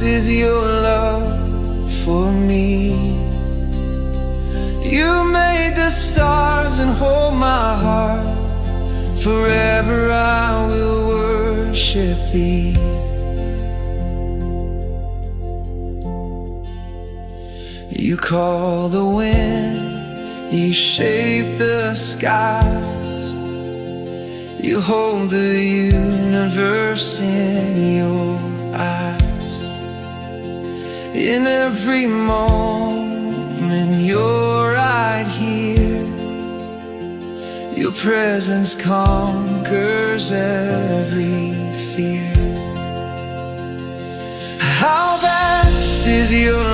is your love for me. You made the stars and hold my heart. Forever I will worship thee. You call the wind, you shape the skies. You hold the universe in your eyes. In every moment you're right here. Your presence conquers every fear. How vast is your